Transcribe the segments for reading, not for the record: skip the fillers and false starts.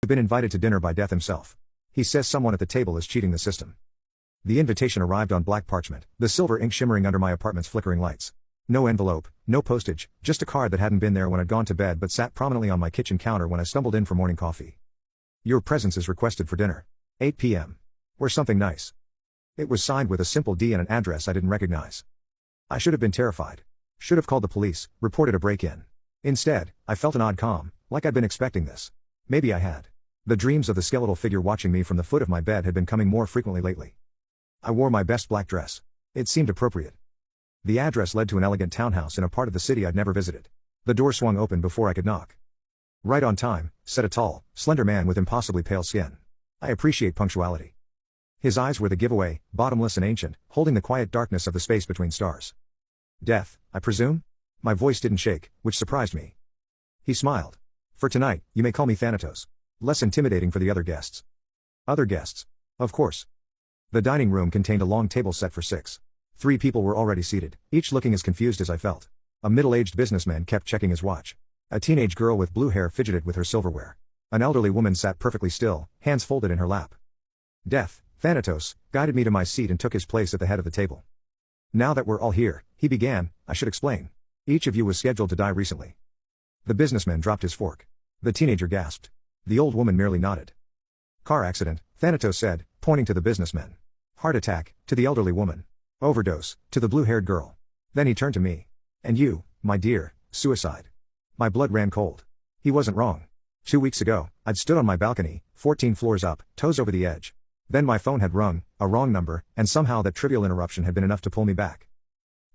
You've been invited to dinner by Death himself. He says someone at the table is cheating the system. The invitation arrived on black parchment, the silver ink shimmering under my apartment's flickering lights. No envelope, no postage, just a card that hadn't been there when I'd gone to bed but sat prominently on my kitchen counter when I stumbled in for morning coffee. Your presence is requested for dinner. 8 p.m. Or something nice. It was signed with a simple D and an address I didn't recognize. I should have been terrified. Should have called the police, reported a break-in. Instead, I felt an odd calm, like I'd been expecting this. Maybe I had. The dreams of the skeletal figure watching me from the foot of my bed had been coming more frequently lately. I wore my best black dress. It seemed appropriate. The address led to an elegant townhouse in a part of the city I'd never visited. The door swung open before I could knock. Right on time, said a tall, slender man with impossibly pale skin. I appreciate punctuality. His eyes were the giveaway, bottomless and ancient, holding the quiet darkness of the space between stars. Death, I presume? My voice didn't shake, which surprised me. He smiled. For tonight, you may call me Thanatos. Less intimidating for the other guests. Other guests? Of course. The dining room contained a long table set for 6. 3 people were already seated, each looking as confused as I felt. A middle-aged businessman kept checking his watch. A teenage girl with blue hair fidgeted with her silverware. An elderly woman sat perfectly still, hands folded in her lap. Death, Thanatos, guided me to my seat and took his place at the head of the table. Now that we're all here, he began, I should explain. Each of you was scheduled to die recently. The businessman dropped his fork. The teenager gasped. The old woman merely nodded. Car accident, Thanatos said, pointing to the businessmen. Heart attack, to the elderly woman. Overdose, to the blue-haired girl. Then he turned to me. And you, my dear, suicide. My blood ran cold. He wasn't wrong. 2 weeks ago, I'd stood on my balcony, 14 floors up, toes over the edge. Then my phone had rung, a wrong number, and somehow that trivial interruption had been enough to pull me back.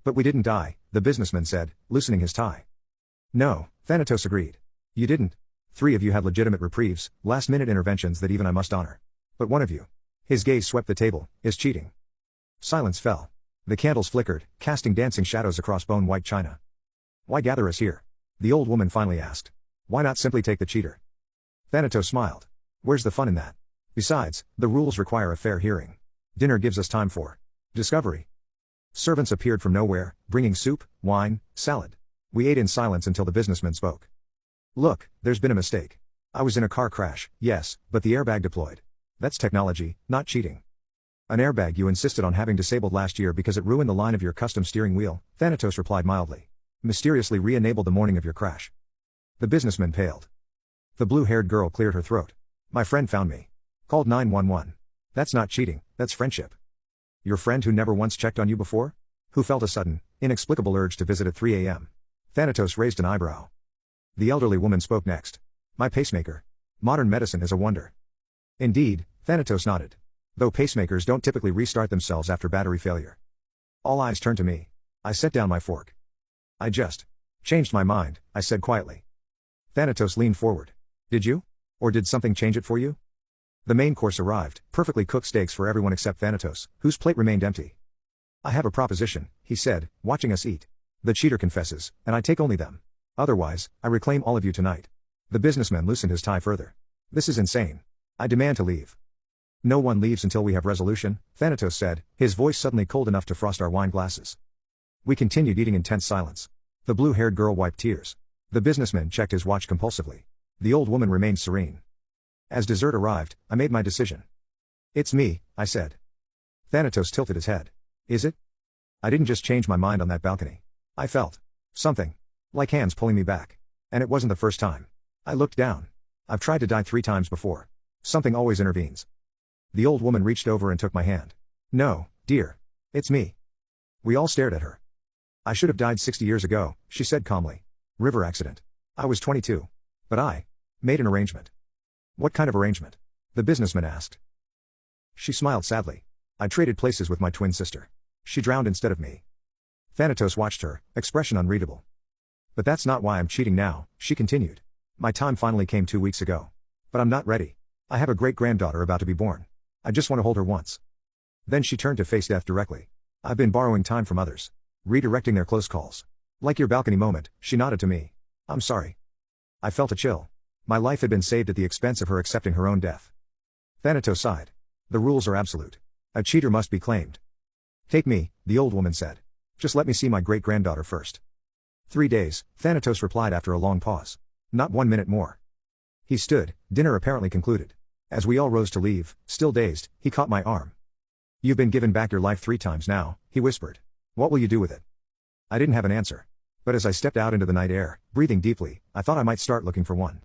But we didn't die, the businessman said, loosening his tie. No, Thanatos agreed. You didn't. 3 of you had legitimate reprieves, last-minute interventions that even I must honor. But one of you. His gaze swept the table, is cheating. Silence fell. The candles flickered, casting dancing shadows across bone-white china. Why gather us here? The old woman finally asked. Why not simply take the cheater? Thanatos smiled. Where's the fun in that? Besides, the rules require a fair hearing. Dinner gives us time for discovery. Servants appeared from nowhere, bringing soup, wine, salad. We ate in silence until the businessman spoke. Look, there's been a mistake. I was in a car crash, yes, but the airbag deployed. That's technology, not cheating. An airbag you insisted on having disabled last year because it ruined the line of your custom steering wheel, Thanatos replied mildly. Mysteriously re-enabled the morning of your crash. The businessman paled. The blue-haired girl cleared her throat. My friend found me. Called 911. That's not cheating, that's friendship. Your friend who never once checked on you before? Who felt a sudden, inexplicable urge to visit at 3 a.m. Thanatos raised an eyebrow. The elderly woman spoke next. My pacemaker. Modern medicine is a wonder. Indeed, Thanatos nodded. Though pacemakers don't typically restart themselves after battery failure. All eyes turned to me. I set down my fork. I just changed my mind, I said quietly. Thanatos leaned forward. Did you? Or did something change it for you? The main course arrived, perfectly cooked steaks for everyone except Thanatos, whose plate remained empty. I have a proposition, he said, watching us eat. The cheater confesses, and I take only them. Otherwise, I reclaim all of you tonight. The businessman loosened his tie further. This is insane. I demand to leave. No one leaves until we have resolution, Thanatos said, his voice suddenly cold enough to frost our wine glasses. We continued eating in tense silence. The blue-haired girl wiped tears. The businessman checked his watch compulsively. The old woman remained serene. As dessert arrived, I made my decision. It's me, I said. Thanatos tilted his head. Is it? I didn't just change my mind on that balcony. I felt something. Like hands pulling me back. And it wasn't the first time. I looked down. I've tried to die 3 times before. Something always intervenes. The old woman reached over and took my hand. No, dear. It's me. We all stared at her. I should have died 60 years ago, she said calmly. River accident. I was 22. But I made an arrangement. What kind of arrangement? The businessman asked. She smiled sadly. I traded places with my twin sister. She drowned instead of me. Thanatos watched her, expression unreadable. But that's not why I'm cheating now, she continued. My time finally came 2 weeks ago. But I'm not ready. I have a great-granddaughter about to be born. I just want to hold her once. Then she turned to face death directly. I've been borrowing time from others. Redirecting their close calls. Like your balcony moment, she nodded to me. I'm sorry. I felt a chill. My life had been saved at the expense of her accepting her own death. Thanatos sighed. The rules are absolute. A cheater must be claimed. Take me, the old woman said. Just let me see my great-granddaughter first. 3 days, Thanatos replied after a long pause. Not 1 minute more. He stood, dinner apparently concluded. As we all rose to leave, still dazed, he caught my arm. "You've been given back your life 3 times now," he whispered. "What will you do with it?" I didn't have an answer. But as I stepped out into the night air, breathing deeply, I thought I might start looking for one.